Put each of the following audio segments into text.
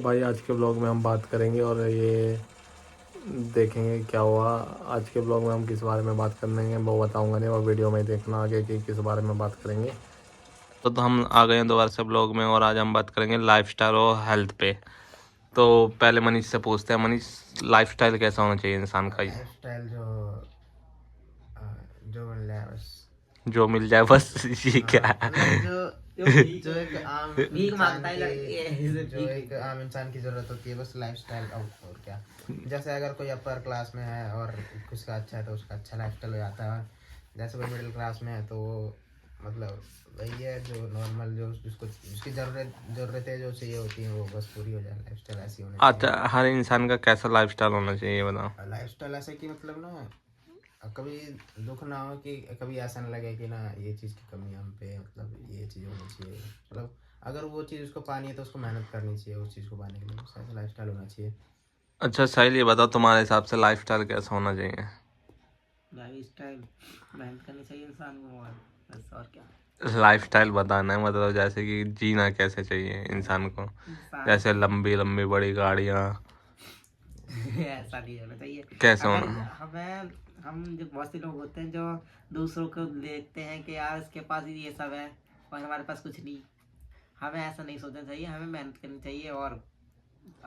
भाई आज के ब्लॉग में हम बात करेंगे और ये देखेंगे क्या हुआ। आज के ब्लॉग में हम किस बारे में बात करेंगे वो बताऊंगा नहीं, और वीडियो में देखना आगे कि किस बारे में बात करेंगे। तो हम आ गए हैं दोबारा से ब्लॉग में और आज हम बात करेंगे लाइफस्टाइल और हेल्थ पे। तो पहले मनीष से पूछते हैं, मनीष लाइफस्टाइल कैसा होना चाहिए इंसान का? लाइफस्टाइल जो मिल जाए बस। जो मिल जाए बस ये क्या है? मतलब जो एक आम भीख मांगता है जो एक आम इंसान की जरूरत होती है बस लाइफस्टाइल। और क्या, जैसे अगर कोई अपर क्लास में है और उसका अच्छा है तो उसका अच्छा लाइफस्टाइल हो जाता है। जैसे कोई मिडिल क्लास में है तो वो मतलब वही है जो नॉर्मल, जो जिसको उसकी जरूरतें जो चाहिए होती हैं वो बस पूरी हो जाए। लाइफस्टाइल ऐसी होनी अच्छा, चाहिए। हर इंसान का कैसा लाइफस्टाइल होना चाहिए ये बताओ। लाइफस्टाइल ऐसे कि मतलब ना कभी दुख ना हो, कि कभी ऐसा ना लगे कि ना ये चीज़ की कमी है हम पे, मतलब ये चीज़ होनी चाहिए। मतलब अगर वो चीज़ उसको पानी है तो उसको मेहनत करनी चाहिए उस चीज़ को पाने के लिए। बस ऐसा लाइफस्टाइल होना चाहिए। अच्छा साहिल, ये बताओ तुम्हारे हिसाब से लाइफस्टाइल कैसा होना चाहिए? लाइफ स्टाइल मेहनत करनी चाहिए इंसान को, और बस और क्या। लाइफस्टाइल बताना है, मतलब जैसे कि जीना कैसे चाहिए इंसान को, इंसान जैसे लंबी लंबी बड़ी गाड़ियाँ ऐसा नहीं होना चाहिए। कैसे अगर होना? हमें हम जो बहुत से लोग होते हैं जो दूसरों को देखते हैं कि यार इसके पास ये सब है और हमारे पास कुछ नहीं, हमें ऐसा नहीं सोचना चाहिए। हमें मेहनत करनी चाहिए और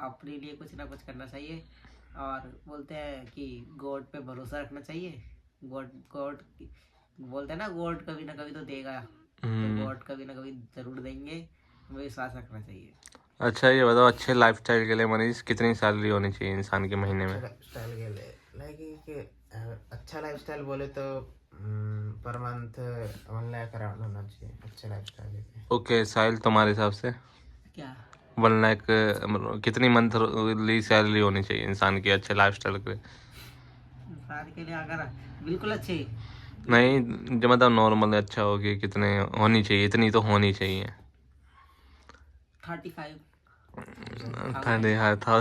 अपने लिए कुछ ना कुछ करना चाहिए। और बोलते हैं कि गॉड पे भरोसा रखना चाहिए। गॉड गॉड बोलते हैं ना, गॉड कभी ना कभी तो देगा, तो गॉड कभी ना कभी जरूर देंगे, हमें विश्वास रखना चाहिए। अच्छा ये बताओ, अच्छे लाइफस्टाइल के लिए मनीष कितनी सैलरी होनी चाहिए इंसान के महीने अच्छा में? लाइफस्टाइल के लिए अच्छा लाइफस्टाइल बोले तो पर मंथ 1 लाख अराउंड होना चाहिए अच्छा लाइफस्टाइल के लिए। ओके साहिल, तुम्हारे हिसाब से क्या 1 लाख कितनी मंथली सैलरी होनी चाहिए इंसान की अच्छे लाइफस्टाइल के लिए? इंसान के लिए अगर बिल्कुल अच्छे नहीं, जो मतलब नॉर्मल अच्छा होगी, कितने होनी चाहिए? इतनी तो होनी चाहिए। 35 30,000 तो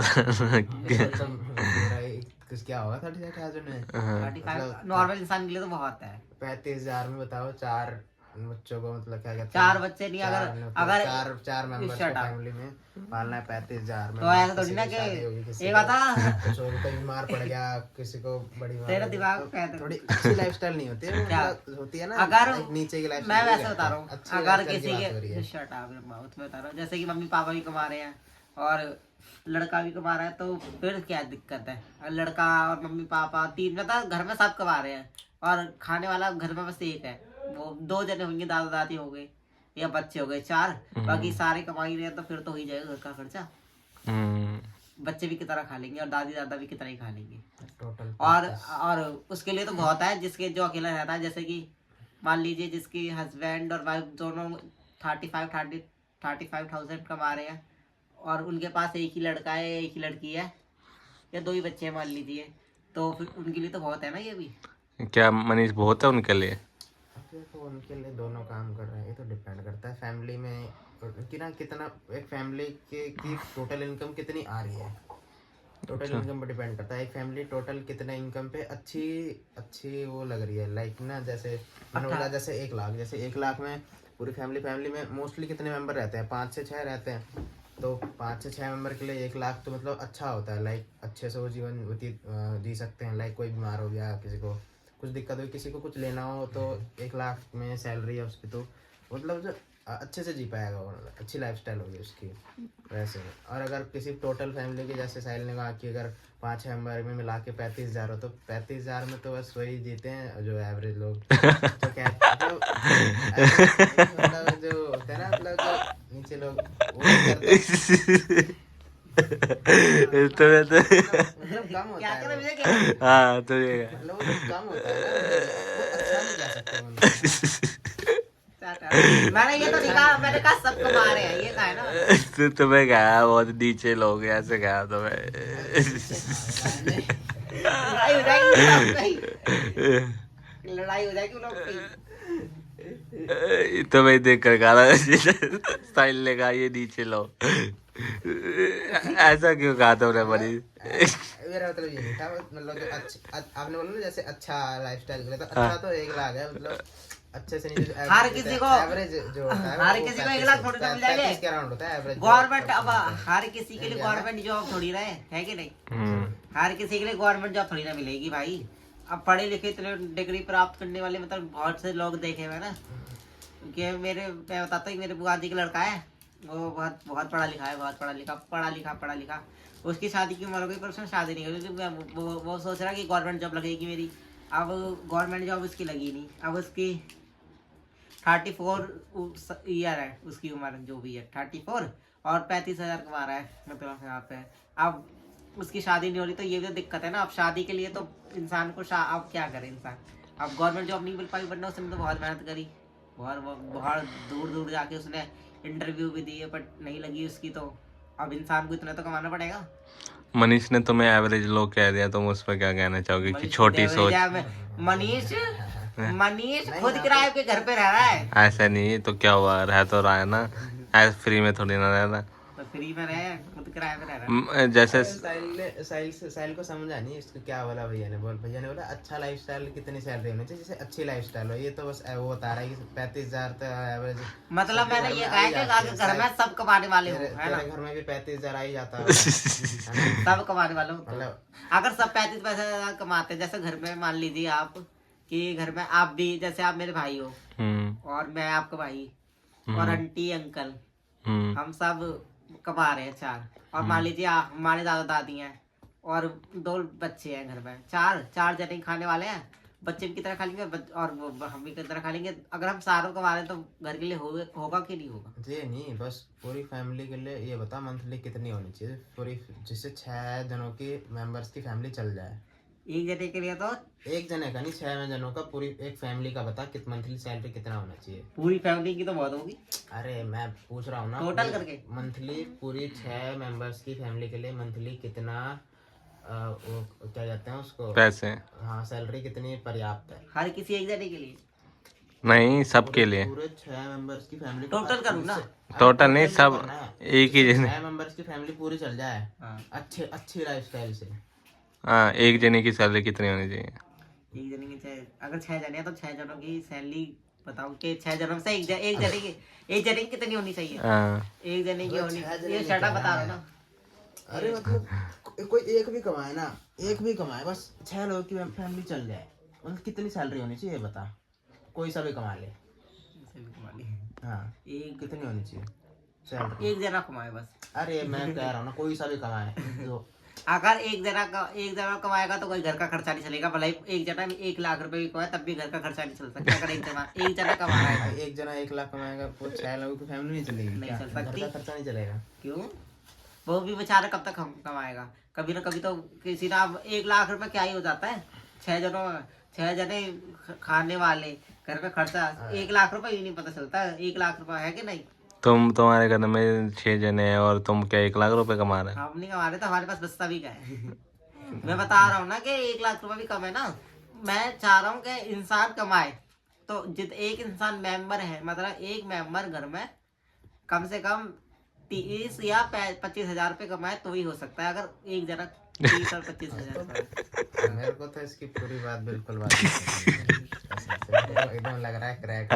मेरा कुछ क्या होगा 38,000 में? 35 नॉर्मल इंसान के लिए तो बहुत है। 35,000 में बताओ, 4 बच्चों को मतलब क्या कहते हैं, 4 बच्चे नहीं, अगर चार मेंबर्स को shut up। फैमिली में पालना है 35,000 में। तो ऐसा थोड़ी किसी ना की कि शादी होगी, किसी ये को बता कुछ हो, कोई बीमार पड़ गया, किसी को बड़ी बीमारी तेरा हो गई, दिमाग तो कहते थोड़ी अच्छी लाइफस्टाइल नहीं होती है, क्या? मतलब होती है ना अगर एक नीचे की मैं लाइफस्टाइल। वैसे बता रहा हूँ, अच्छी अगर लाइफस्टाइल की किसी बात हो रही के है। शर्ट आप माउथ में बता रहा हूँ, जैसे कि मम्मी पापा भी कमा रहे हैं और लड़का भी कमा रहा है, तो फिर क्या दिक्कत है? अगर लड़का और मम्मी पापा तीन, मतलब घर में सब कमा रहे हैं और खाने वाला घर में बस एक है, वो 2 जने होंगे, दादा दादी हो गए या बच्चे हो गए 4, बाकी सारे कमा ही रहे हैं, तो फिर तो हो ही जाएगा घर का खर्चा। बच्चे भी कितना खा लेंगे और दादी दादा भी कितना ही खा लेंगे। टोटल और उसके लिए तो बहुत है, जिसके जो अकेला रहता है, जैसे कि मान लीजिए जिसकी हस्बैंड और वाइफ दोनों 35,000 कमा रहे हैं और उनके पास एक ही लड़का है, एक ही लड़की है, या 2 ही बच्चे हैं मान लीजिए, तो फिर उनके लिए तो बहुत है ना ये भी। क्या मनीष बहुत है उनके लिए? तो उनके लिए दोनों काम कर रहे हैं, ये तो डिपेंड करता है फैमिली में कि ना कितना एक फैमिली के की टोटल इनकम कितनी आ रही है। टोटल अच्छा। इनकम पर डिपेंड करता है एक फैमिली टोटल कितने इनकम पे अच्छी अच्छी वो लग रही है। लाइक ना जैसे मैंने बोला, जैसे 1 लाख, जैसे 1 लाख में पूरी फैमिली में मोस्टली कितने मेंबर रहते हैं? 5 से 6 रहते हैं। तो 5 से 6 मेंबर के लिए 1 लाख तो मतलब अच्छा होता है। लाइक अच्छे से वो जीवन व्यतीत जी सकते हैं। लाइक कोई बीमार हो गया, किसी को कुछ दिक्कत हो, किसी को कुछ लेना हो, तो 1 लाख में सैलरी है उसकी, तो मतलब जो अच्छे से जी पाएगा वो, अच्छी लाइफस्टाइल होगी उसकी वैसे। और अगर किसी टोटल फैमिली के, जैसे साहिल ने कहा कि अगर 5-6 मेंबर में मिला के 35,000 हो, तो 35,000 में तो बस वही जीते हैं जो एवरेज लोग। तो क्या मतलब मतलब जो होता है ना, मतलब जो नीचे लोग वो नहीं करते। तुम्हें तो मतलब कम होता क्या है कर वो। रहे क्या हाँ तो ये मतलब वो जो कम होता है ना, वो अच्छा नहीं कह सकते उनको ना। मैंने ये तो नहीं कहा, मैंने कहा सब कमा रहे हैं, ये कहा है ना। तो तुम्हें कहा बहुत नीचे लोग हैं, ऐसे कहा तुम्हें? नीचे कहा मैंने। लड़ाई हो जाएगी उन लोग की, लड़ाई हो जाएगी उन लोग की। तुम्हें देख कर कहा साहिल ने कहा ये नीचे लो। ऐसा क्यों कहा तुमने मनीष? मेरा मतलब ये नहीं था, मतलब जो अच्छा आपने बोला ना जैसे अच्छा लाइफस्टाइल के लिए, तो हाँ। अच्छा तो 1 लाख है, मतलब अच्छे से नहीं, जो हर किसी को एवरेज जो होता है हर किसी को 1 लाख थोड़ी ना मिल जाएंगे। 35 के अराउंड होता है एवरेज गवर्नमेंट अब हर किसी के लिए गवर्नमेंट जॉब थोड़ी ना है कि नहीं। हर किसी के लिए गवर्नमेंट जॉब थोड़ी ना मिलेगी भाई। अब पढ़े लिखे इतने डिग्री प्राप्त करने वाले मतलब बहुत से लोग देखे हुए ना कि मैं बताता हूँ मेरे बुआ जी का लड़का है, वो बहुत पढ़ा लिखा है, बहुत पढ़ा लिखा। उसकी शादी की उम्र हो गई पर उसने शादी नहीं की क्योंकि वो सोच रहा कि गवर्नमेंट जॉब लगेगी मेरी। अब गवर्नमेंट जॉब उसकी लगी नहीं। अब उसकी 34 ईयर है उसकी उम्र, जो भी है 34 और 35,000 कमा रहा है मतलब यहाँ पे। अब उसकी शादी नहीं हो रही तो ये भी दिक्कत है ना। अब शादी के लिए तो इंसान को अब क्या करे इंसान। अब गवर्नमेंट जॉब नहीं मिल पाई वरना उसने तो बहुत मेहनत करी, बहुत दूर दूर जाके उसने इंटरव्यू भी दिए बट नहीं लगी उसकी। तो अब इंसान को इतना तो कमाना पड़ेगा। मनीष ने तुम्हें एवरेज लोग कह दिया, तुम उस पर क्या कहना चाहोगे कि छोटी सोच? मनीष खुद किराए के घर पे रह रहा है। ऐसा नहीं तो क्या हुआ, रह तो रहा है ना, ऐसे फ्री में थोड़ी ना रह रहा। तो फ्री में रहे, खुद किराए पे रह रहा है। जैसे साहिल को समझा नहीं इसको क्या बोला भैया ने बोला अच्छा लाइफस्टाइल कितनी सैलरी होनी चाहिए, जैसे अच्छी लाइफस्टाइल हो। ये तो बस वो बता रहा है कि 35,000 तो एवरेज। मतलब मैंने ये कहा है कि घर में सब कमाने वाले हो, है ना? घर में भी 35,000 आ ही जाता है सब कमाने वाले हो। मतलब अगर सब 35 कमाते, जैसे घर में मान लीजिए आप कि घर में आप भी, जैसे आप मेरे भाई हो और मैं आपका भाई और आंटी अंकल, हम सब कमा रहे हैं 4, और मान लीजिए हमारे दादा दादी हैं और 2 बच्चे हैं घर में, 4 जने खाने वाले हैं। बच्चे भी कितना खा लेंगे और हम भी कितना खा लेंगे। अगर हम सारों कमा रहे हैं तो घर के लिए होगा कि नहीं होगा? जी नहीं, बस पूरी फैमिली के लिए ये बता मंथली कितनी होनी चाहिए पूरी, जिससे 6 जनों की मेंबर्स की फैमिली चल जाए। एक जने के लिए तो 1 जने का नहीं, 6 जनों का, पूरी एक फैमिली का बता मंथली सैलरी कितना होना चाहिए। पूरी फैमिली की तो बहुत होगी। अरे मैं पूछ रहा हूँ ना टोटल करके मंथली पूरी 6 मेंबर्स की फैमिली के लिए मंथली कितना वो क्या कहते हैं उसको, पैसे? हाँ, सैलरी कितनी पर्याप्त है हर किसी एक जने के लिए? नहीं, सबके लिए। पूरे 6 मेंबर्स की फैमिली टोटल करूँ ना? टोटल नहीं, सब एक ही जने। 6 मेंबर्स की फैमिली पूरी चल जाए अच्छी लाइफस्टाइल से। हाँ, एक जने की सैलरी कितनी होनी चाहिए? एक जने की अगर 6 जने हैं तो 6 जनों की सैलरी बताओ कि 6 जनों से एक जने की कितनी होनी चाहिए? एक जने की होनी, ये शर्टा बता रहा ना। अरे मतलब कोई एक भी कमाए ना, एक भी कमाए, बस 6 लोगों की फैमिली चल जाए, मतलब कितनी सैलरी होनी चाहिए बता। कोई सा भी कमा ले, हाँ, एक कितनी होनी चाहिए सैलरी? एक जना कमाए बस। अरे मैं कह रहा हूँ ना, कोई सा भी कमाए जो अगर एक जना कमाएगा तो कोई घर का खर्चा नहीं चलेगा। भले एक जना 1 लाख रुपए भी कमाए तब भी घर का खर्चा नहीं चल सकता। अगर एक जना कमा रहा है, एक जना 1 लाख कमाएगा वो 6 लोगों की फैमिली नहीं चलेगी, नहीं चल सकती। घर का खर्चा नहीं चलेगा। क्यों? वो भी बेचारा कब तक कमाएगा? कभी ना कभी तो किसी ना 1 लाख रुपए क्या ही हो जाता है 6 जने खाने वाले, घर पे खर्चा 1 लाख रुपए ही नहीं पता चलता 1 लाख रुपए है कि नहीं। तुम्हारे घर में 6 जने हैं और तुम क्या 1 लाख रुपए कमा रहे हैं? हम नहीं कमा रहे तो हमारे पास बस्ता भी क्या है मैं बता रहा हूँ ना कि 1 लाख रुपए भी कम है ना। मैं चाह रहा हूँ कि इंसान कमाए तो एक इंसान मेंबर है, मतलब एक मेंबर घर में कम से कम 30 या 25,000 रुपये कमाए तो ही हो सकता है। अगर एक जना 30 और 25,000 मेरे को तो इसकी पूरी बात बिल्कुल बात एकदम लग रहा है क्रैक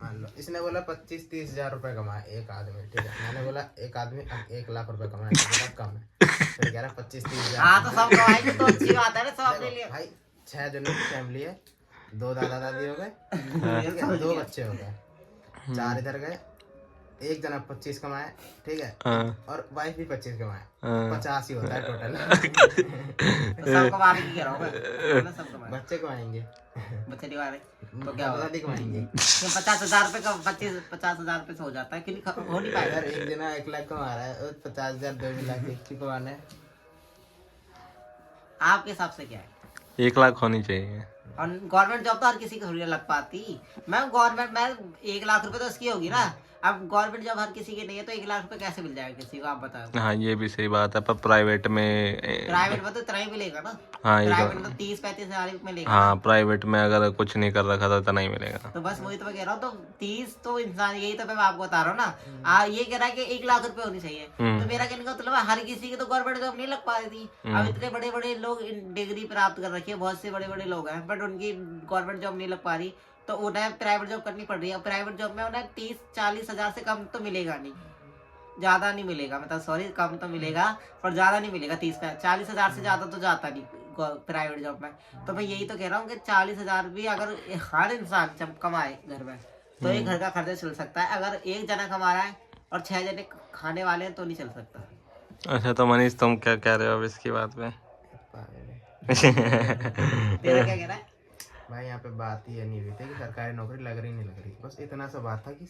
मान लो इसने बोला 25-30 हजार रुपए कमाए एक आदमी, ठीक है। मैंने बोला एक आदमी 1 लाख रुपए कमाए, तो कम है, फिर कह रहा 25-30 हजार। हाँ तो सब कमाएंगे तो अच्छी बात है ना, सब अपने लिए। भाई 6 जनों की फैमिली है, 2 दादा दादी हो गए, 2 बच्चे हो गए, 4 इधर गए, एक जना 25 कमाए, ठीक है, और वाइफ भी 25 कमाए, 50 ही होता है टोटल। सब कमाने की कह रहा हूँ मैं, सब कमाए। बच्चे कमाएंगे, बच्चे नहीं वाले तो क्या दादी कमाएंगे। 50,000 रुपए का 50,000 रुपए से हो जाता है कि नहीं? हो नहीं पाएगा। अगर एक जना 1 लाख कमा रहा है, 50,000 2 लाख एक की कमाना है। आपके हिसाब से क्या है? 1 लाख होनी चाहिए। और गवर्नमेंट जॉब तो हर किसी को थोड़ी लग पाती। मैं 1 लाख रुपए तो इसकी होगी ना, अब गवर्नमेंट जॉब हर किसी की नहीं है, तो 1 लाख रुपए कैसे मिल जाएगा किसी को, आप बताओ। हाँ ये भी सही बात है, पर प्राइवेट में प्राइवेट में तो इतना ही मिलेगा ना। हाँ ये प्राइवेट तो, में तो 30-35 हजार में मिलेगा। हाँ प्राइवेट में अगर कुछ नहीं कर रखा तो इतना ही मिलेगा। तो बस वही तो मैं कह रहा हूँ, तो 30 तो इंसान, यही तो मैं आपको बता रहा हूँ ना। ये कह रहा है कि 1 लाख रुपए होनी चाहिए, तो मेरा कहने का मतलब है, हर किसी की तो गवर्नमेंट जॉब नहीं लग पा रही थी। अब इतने बड़े बड़े लोग डिग्री प्राप्त कर रखी है, बहुत से बड़े बड़े लोग हैं, बट उनकी गवर्नमेंट जॉब नहीं लग पा रही, तो उन्हें प्राइवेट जॉब करनी पड़ रही है। प्राइवेट जॉब में उन्हें 30-40 हजार से कम तो मिलेगा नहीं, ज्यादा नहीं मिलेगा, मतलब सॉरी, कम तो मिलेगा पर ज्यादा नहीं मिलेगा। 30-40 हजार से ज्यादा तो जाता नहीं प्राइवेट जॉब में। तो मैं यही तो कह रहा हूँ कि 40 हजार भी अगर हर इंसान जब कमाए घर में, तो एक घर का खर्चा चल सकता है। अगर एक जना कमा रहा है और 6 जने खाने वाले हैं तो नहीं चल सकता। अच्छा तो मनीष तुम क्या कह रहे हो अब इसकी बात पे? तेरा क्या कह रहा है? भाई यहाँ पे बात ये नहीं हुई थी कि सरकारी नौकरी लग रही नहीं लग रही, बस इतना सा बात था कि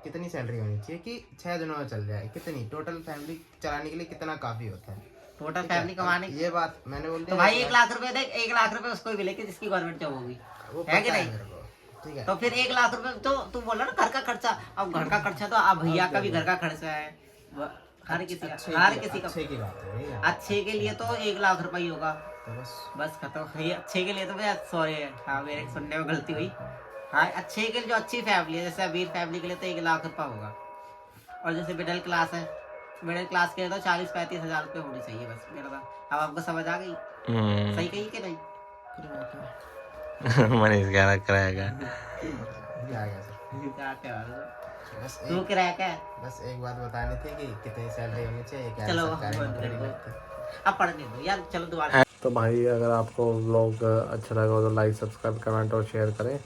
कितनी सैलरी होनी चाहिए कि 6 जनों में चल जाए, कितनी टोटल फैमिली चलाने के लिए कितना काफी होता है टोटल फैमिली कमाने। ये बात मैंने बोल तो दिया। भाई 1 लाख रुपए देख, 1 लाख रुपए उसको ही मिलेगी जिसकी गवर्नमेंट जॉब होगी, वो है कि पता है नहीं? मेरे को, ठीक है। तो फिर 1 लाख रुपए तो तू बोला ना घर का खर्चा। अब घर का खर्चा तो अब भैया का भी घर का खर्चा है, हर किसी का, हर किसी का। अच्छे की बात है भैया। अच्छे के लिए तो 1 लाख रुपए ही होगा, तो बस खत्म। ये अच्छे के लिए तो मैं सॉरी, हाँ मेरे सुनने में गलती हुई। हाँ अच्छे के लिए, जो अच्छी फैमिली है, जैसे अमीर फैमिली के लिए तो 1 लाख रुपया होगा, और जैसे मिडिल क्लास है, मिडिल क्लास के लिए तो 40-35 हजार रुपये होनी चाहिए बस मेरा तो। अब आपको समझ आ गई? सही कही कि नहीं? मनीष कह रहा कराएगा। क्या गया सर? क्या कह रहा है? बस तू एक, किराया क्या है? बस एक बात बतानी थी कि कितनी सैलरी होनी चाहिए, क्या चलो, सरकारी बंद नौकरी कर दो। लगती है। अब पढ़ने दो यार, चलो दोबारा। तो भाई अगर आपको व्लॉग अच्छा लगा हो तो लाइक, सब्सक्राइब, कमेंट और शेयर करें।